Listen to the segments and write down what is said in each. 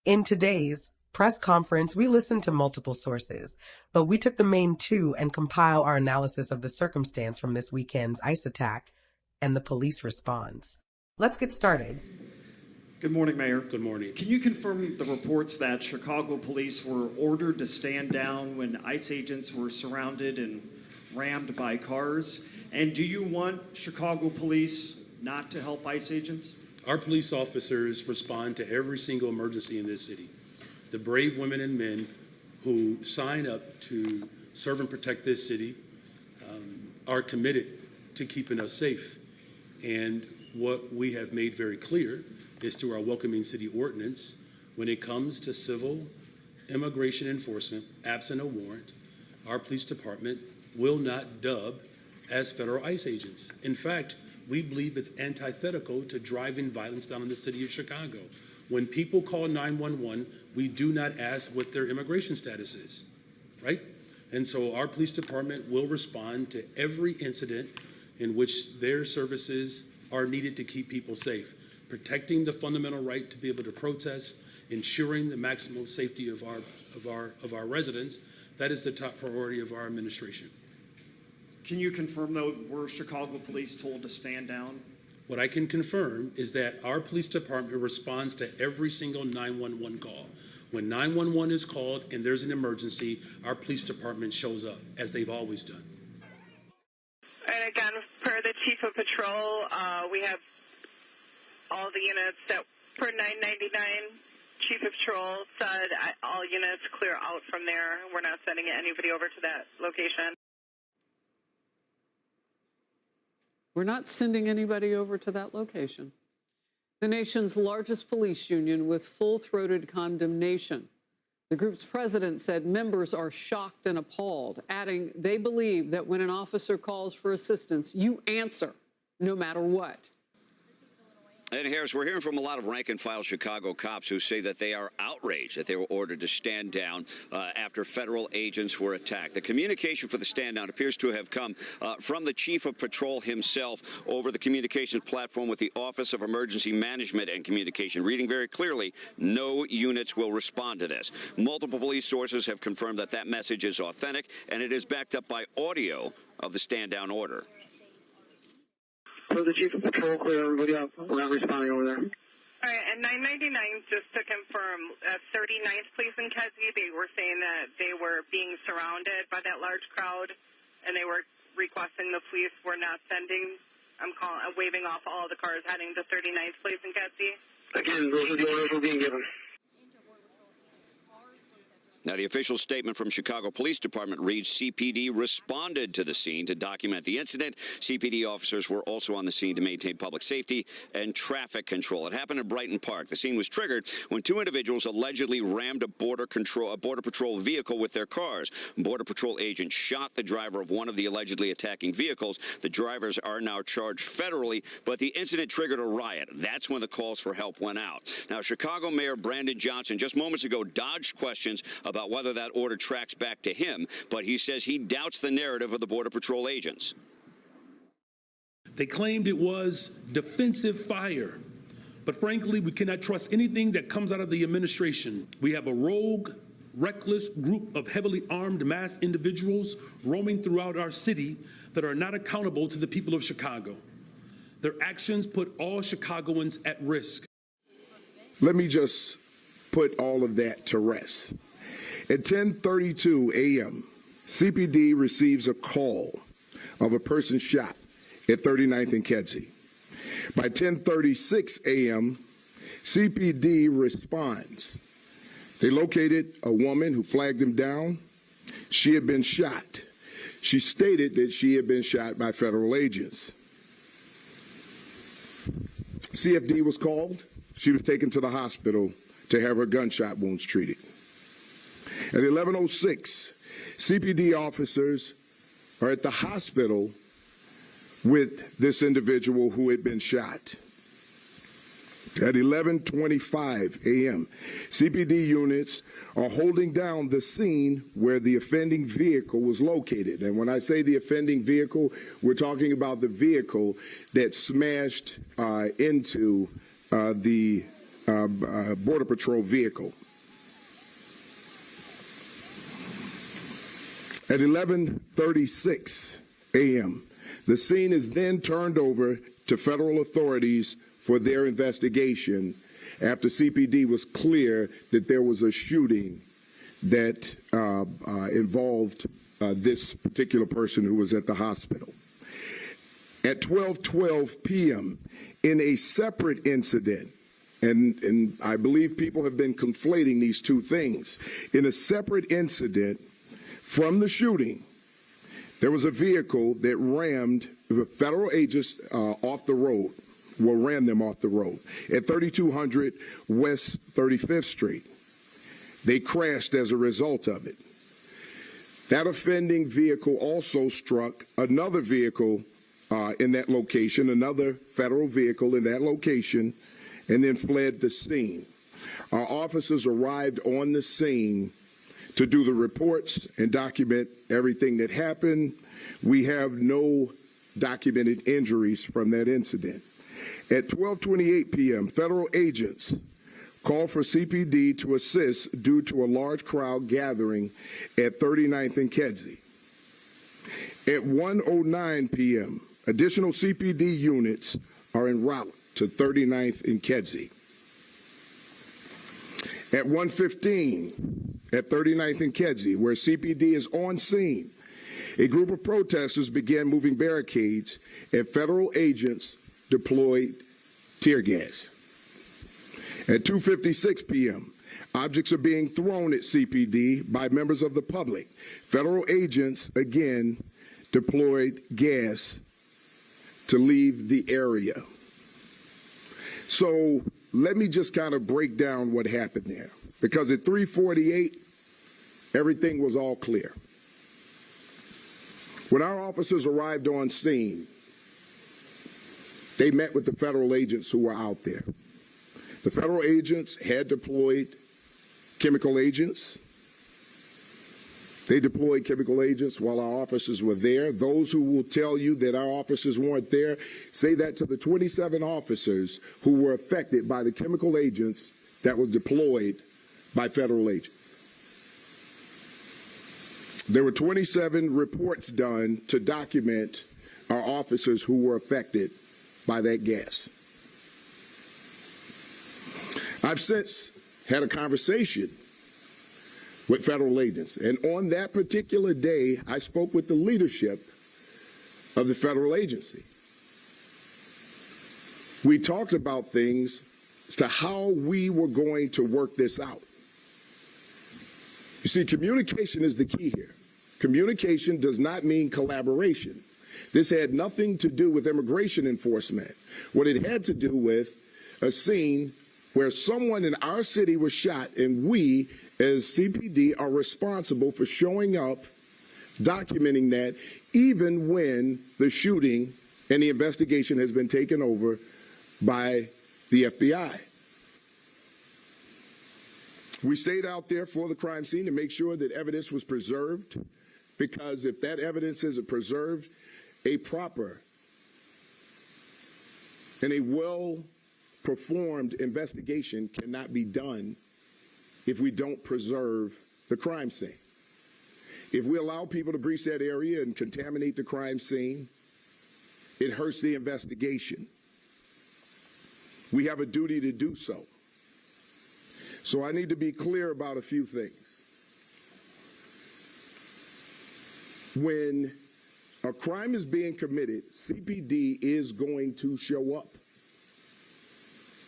In today's press conference, we listened to multiple sources, but we took the main two and compile our analysis of the circumstance from this weekend's ICE attack and the police response. Let's get started. Good morning, Mayor. Good morning. Can you confirm the reports that Chicago police were ordered to stand down when ICE agents were surrounded and rammed by cars? And do you want Chicago police not to help ICE agents? Our police officers respond to every single emergency in this city. The brave women and men who sign up to serve and protect this city are committed to keeping us safe. And what we have made very clear is through our welcoming city ordinance, when it comes to civil immigration enforcement, absent a warrant, our police department will not dub as federal ICE agents. In fact, we believe it's antithetical to driving violence down in the city of Chicago. When people call 911, we do not ask what their immigration status is, right? And so our police department will respond to every incident in which their services are needed to keep people safe, protecting the fundamental right to be able to protest, ensuring the maximum safety of our residents. That is the top priority of our administration. Can you confirm, though, were Chicago police told to stand down? What I can confirm is that our police department responds to every single 911 call. When 911 is called and there's an emergency, our police department shows up, as they've always done. And again, per the Chief of Patrol, we have all the units that, per 999, Chief of Patrol said all units clear out from there. We're not sending anybody over to that location. We're not sending anybody over to that location. The nation's largest police union with full-throated condemnation. The group's president said members are shocked and appalled, adding they believe that when an officer calls for assistance, you answer no matter what. And Harris, we're hearing from a lot of rank-and-file Chicago cops who say that they are outraged that they were ordered to stand down after federal agents were attacked. The communication for the stand down appears to have come from the Chief of Patrol himself over the communications platform with the Office of Emergency Management and Communication, reading very clearly, no units will respond to this. Multiple police sources have confirmed that that message is authentic, and it is backed up by audio of the stand-down order. So the Chief of Patrol, clear everybody up. We're not responding over there. All right, and 999, just to confirm, 39th Police in Kedzie, they were saying that they were being surrounded by that large crowd, and they were requesting the police were not sending, waving off all the cars heading to 39th Police in Kedzie. Again, those are the orders we're being given. Now, the official statement from Chicago Police Department reads, CPD responded to the scene to document the incident. CPD officers were also on the scene to maintain public safety and traffic control. It happened in Brighton Park. The scene was triggered when two individuals allegedly rammed a Border Patrol vehicle with their cars. Border Patrol agents shot the driver of one of the allegedly attacking vehicles. The drivers are now charged federally, but the incident triggered a riot. That's when the calls for help went out. Now, Chicago Mayor Brandon Johnson just moments ago dodged questions about whether that order tracks back to him, but he says he doubts the narrative of the Border Patrol agents. They claimed it was defensive fire, but frankly, we cannot trust anything that comes out of the administration. We have a rogue, reckless group of heavily armed mass individuals roaming throughout our city that are not accountable to the people of Chicago. Their actions put all Chicagoans at risk. Let me just put all of that to rest. At 10:32 a.m., CPD receives a call of a person shot at 39th and Kedzie. By 10:36 a.m., CPD responds. They located a woman who flagged them down. She had been shot. She stated that she had been shot by federal agents. CFD was called. She was taken to the hospital to have her gunshot wounds treated. At 11:06, CPD officers are at the hospital with this individual who had been shot. At 11:25 a.m., CPD units are holding down the scene where the offending vehicle was located. And when I say the offending vehicle, we're talking about the vehicle that smashed into the Border Patrol vehicle. At 11:36 a.m., the scene is then turned over to federal authorities for their investigation after CPD was clear that there was a shooting that involved this particular person who was at the hospital. At 12:12 p.m., in a separate incident, and I believe people have been conflating these two things. In a separate incident from the shooting, there was a vehicle that rammed federal agents off the road, ran them off the road at 3200 West 35th Street. They crashed as a result of it. That offending vehicle also struck another vehicle in that location, another federal vehicle in that location, and then fled the scene. Our officers arrived on the scene to do the reports and document everything that happened. We have no documented injuries from that incident. At 12:28 p.m., federal agents called for CPD to assist due to a large crowd gathering at 39th and Kedzie. At 1:09 p.m., additional CPD units are en route to 39th and Kedzie. At 1:15 at 39th and Kedzie, where CPD is on scene, a group of protesters began moving barricades and federal agents deployed tear gas. At 2:56 p.m., objects are being thrown at CPD by members of the public. Federal agents again deployed gas to leave the area. So let me just kind of break down what happened there, because at 3:48, everything was all clear. When our officers arrived on scene, they met with the federal agents who were out there. The federal agents had deployed chemical agents. They deployed chemical agents while our officers were there. Those who will tell you that our officers weren't there, say that to the 27 officers who were affected by the chemical agents that were deployed by federal agents. There were 27 reports done to document our officers who were affected by that gas. I've since had a conversation with federal agents, and on that particular day, I spoke with the leadership of the federal agency. We talked about things as to how we were going to work this out. You see, communication is the key here. Communication does not mean collaboration. This had nothing to do with immigration enforcement. What it had to do with a scene where someone in our city was shot, and we, as CPD, are responsible for showing up, documenting that, even when the shooting and the investigation has been taken over by the FBI. We stayed out there for the crime scene to make sure that evidence was preserved, because if that evidence isn't preserved, a proper and a well-performed investigation cannot be done if we don't preserve the crime scene. If we allow people to breach that area and contaminate the crime scene, it hurts the investigation. We have a duty to do so. So I need to be clear about a few things. When a crime is being committed, CPD is going to show up.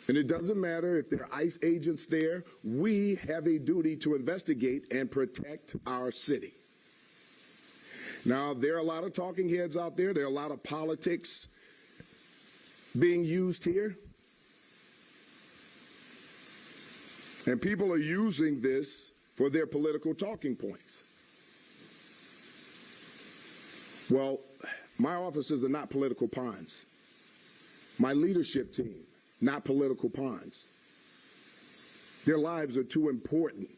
And it doesn't matter if there are ICE agents there. We have a duty to investigate and protect our city. Now, there are a lot of talking heads out there. There are a lot of politics being used here. And people are using this for their political talking points. Well, my officers are not political pawns. My leadership team, not political pawns. Their lives are too important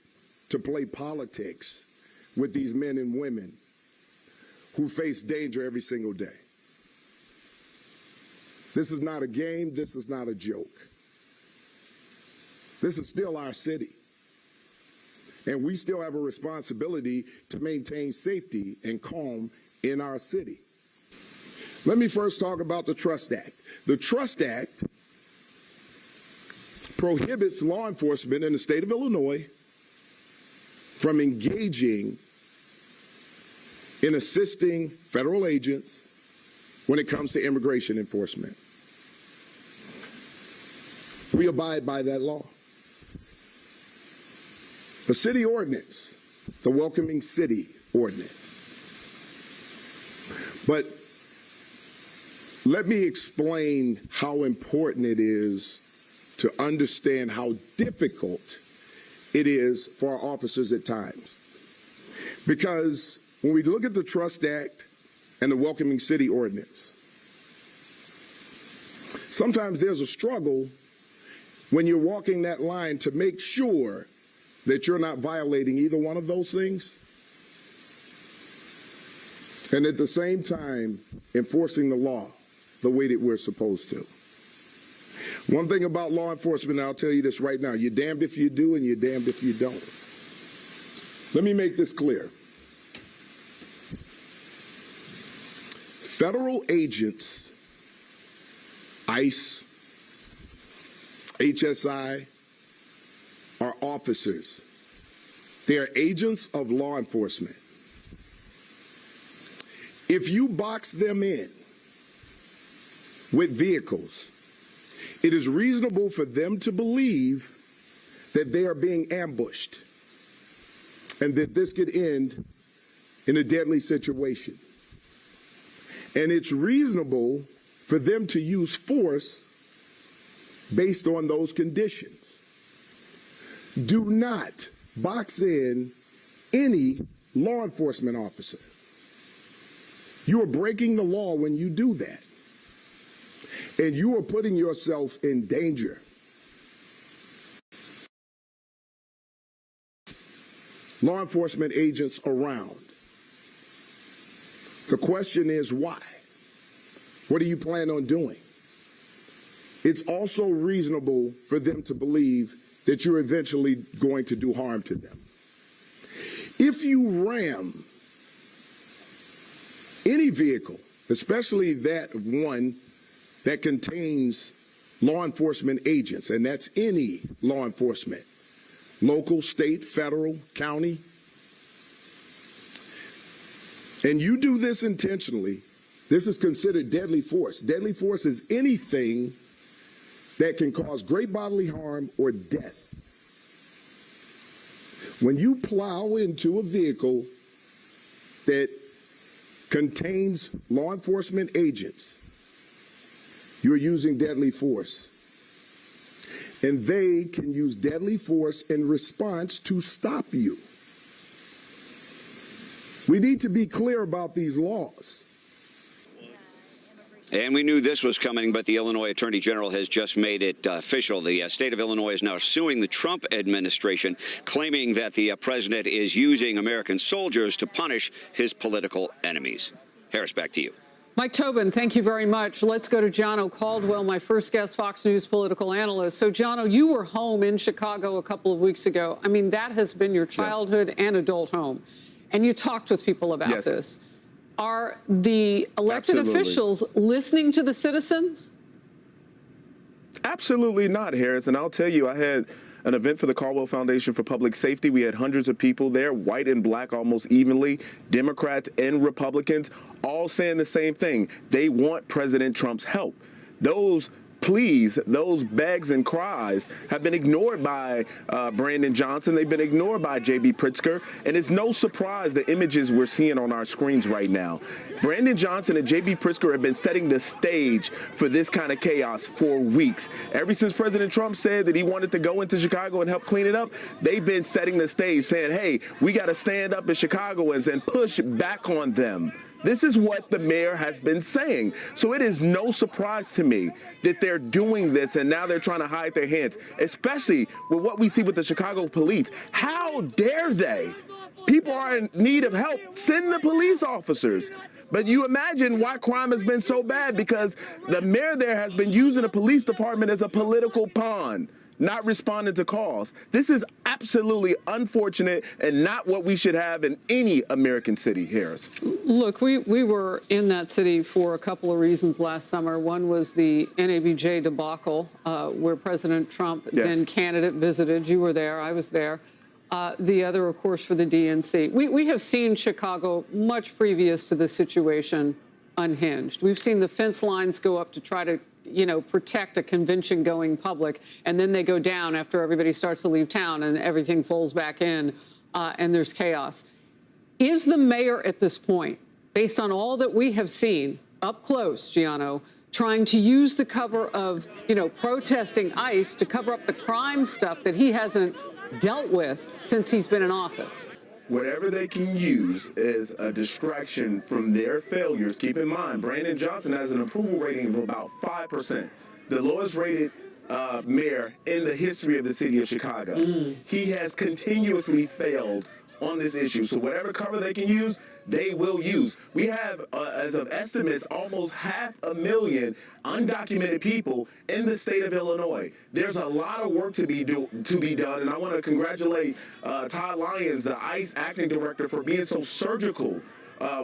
to play politics with these men and women who face danger every single day. This is not a game. This is not a joke. This is still our city. And we still have a responsibility to maintain safety and calm in our city. Let me first talk about the Trust Act. The Trust Act prohibits law enforcement in the state of Illinois from engaging in assisting federal agents when it comes to immigration enforcement. We abide by that law. The city ordinance, the Welcoming City Ordinance. But let me explain how important it is to understand how difficult it is for our officers at times. Because when we look at the Trust Act and the Welcoming City Ordinance, sometimes there's a struggle when you're walking that line to make sure that you're not violating either one of those things, and at the same time enforcing the law the way that we're supposed to. One thing about law enforcement, and I'll tell you this right now, you're damned if you do and you're damned if you don't. Let me make this clear. Federal agents, ICE, HSI, are officers. They are agents of law enforcement. If you box them in with vehicles, it is reasonable for them to believe that they are being ambushed and that this could end in a deadly situation. And it's reasonable for them to use force based on those conditions. Do not box in any law enforcement officer. You are breaking the law when you do that. And you are putting yourself in danger. Law enforcement agents around. The question is why? What do you plan on doing? It's also reasonable for them to believe that you're eventually going to do harm to them. If you ram any vehicle, especially that one that contains law enforcement agents, and that's any law enforcement, local, state, federal, county, and you do this intentionally, this is considered deadly force. Deadly force is anything that can cause great bodily harm or death. When you plow into a vehicle that contains law enforcement agents, you're using deadly force. And they can use deadly force in response to stop you. We need to be clear about these laws. And we knew this was coming, but the Illinois Attorney General has just made it official. The state of Illinois is now suing the Trump administration, claiming that the president is using American soldiers to punish his political enemies. Harris, back to you. Mike Tobin, thank you very much. Let's go to Jono Caldwell, my first guest, Fox News political analyst. So, Jono, you were home in Chicago a couple of weeks ago. I mean, that has been your childhood and adult home. And you talked with people about this. Are the elected officials listening to the citizens? Absolutely not, Harris. And I'll tell you, I had an event for the Caldwell Foundation for Public Safety. We had hundreds of people there, white and black almost evenly, Democrats and Republicans, all saying the same thing. They want President Trump's help. Those pleas, those begs and cries have been ignored by Brandon Johnson. They've been ignored by J.B. Pritzker. And it's no surprise the images we're seeing on our screens right now. Brandon Johnson and J.B. Pritzker have been setting the stage for this kind of chaos for weeks. Ever since President Trump said that he wanted to go into Chicago and help clean it up, they've been setting the stage saying, hey, we got to stand up as Chicagoans and push back on them. This is what the mayor has been saying. So it is no surprise to me that they're doing this and now they're trying to hide their hands, especially with what we see with the Chicago police. How dare they? People are in need of help. Send the police officers. But you imagine why crime has been so bad, because the mayor there has been using the police department as a political pawn. not responding to calls. This is absolutely unfortunate and not what we should have in any American city, Harris. Look, we were in that city for a couple of reasons last summer. One was the NABJ debacle, where President Trump, then candidate, visited. You were there. I was there. The other, of course, for the DNC. We have seen Chicago much previous to this situation unhinged. We've seen the fence lines go up to try to protect a convention-going public, and then they go down after everybody starts to leave town and everything folds back in, and there's chaos. Is the mayor at this point, based on all that we have seen up close, Gianno, trying to use the cover of, protesting ICE to cover up the crime stuff that he hasn't dealt with since he's been in office? Whatever they can use as a distraction from their failures. Keep in mind, Brandon Johnson has an approval rating of about 5%, the lowest rated mayor in the history of the city of Chicago. He has continuously failed on this issue. So whatever cover they can use, they will use. We have, as of estimates, almost 500,000 undocumented people in the state of Illinois. There's a lot of work to be done, and I want to congratulate Todd Lyons, the ICE acting director, for being so surgical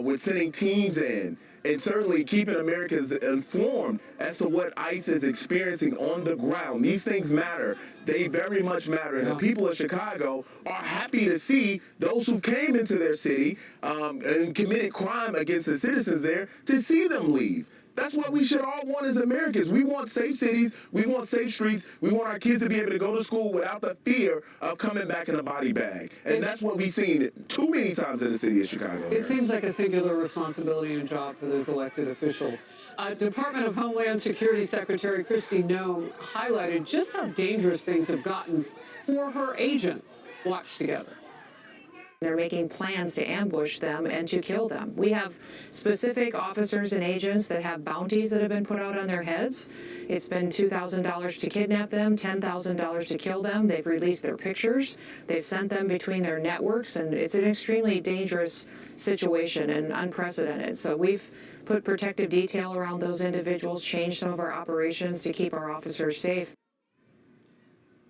with sending teams in and certainly keeping Americans informed as to what ICE is experiencing on the ground. These things matter. They very much matter. And the people of Chicago are happy to see those who came into their city and committed crime against the citizens there, to see them leave. That's what we should all want as Americans. We want safe cities. We want safe streets. We want our kids to be able to go to school without the fear of coming back in a body bag. And that's what we've seen too many times in the city of Chicago. It seems like a singular responsibility and job for those elected officials. Department of Homeland Security Secretary Kristi Noem highlighted just how dangerous things have gotten for her agents. Watch together. They're making plans to ambush them and to kill them. We have specific officers and agents that have bounties that have been put out on their heads. It's been $2,000 to kidnap them, $10,000 to kill them. They've released their pictures. They've sent them between their networks, and it's an extremely dangerous situation and unprecedented. So we've put protective detail around those individuals, changed some of our operations to keep our officers safe.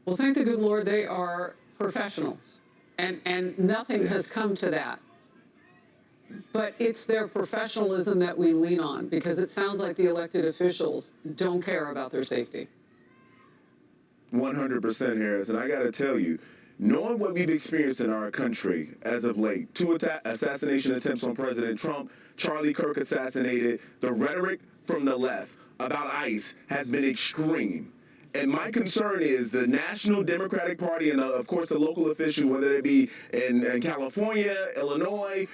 Well, thank the good Lord, they are professionals. And nothing has come to that. But it's their professionalism that we lean on, because it sounds like the elected officials don't care about their safety. 100%, Harris. And I got to tell you, knowing what we've experienced in our country as of late, 2 assassination attempts on President Trump, Charlie Kirk assassinated, the rhetoric from the left about ICE has been extreme. And my concern is the National Democratic Party and, of course, the local officials, whether it be in California, Illinois,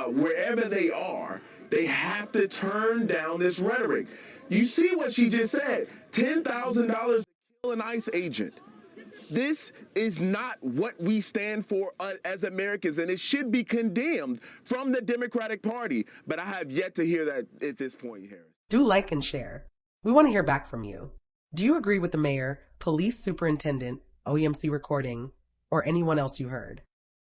wherever they are, they have to turn down this rhetoric. You see what she just said, $10,000 to kill an ICE agent. This is not what we stand for as Americans, and it should be condemned from the Democratic Party. But I have yet to hear that at this point, Harris. Do like and share. We want to hear back from you. Do you agree with the mayor, police superintendent, OEMC recording, or anyone else you heard?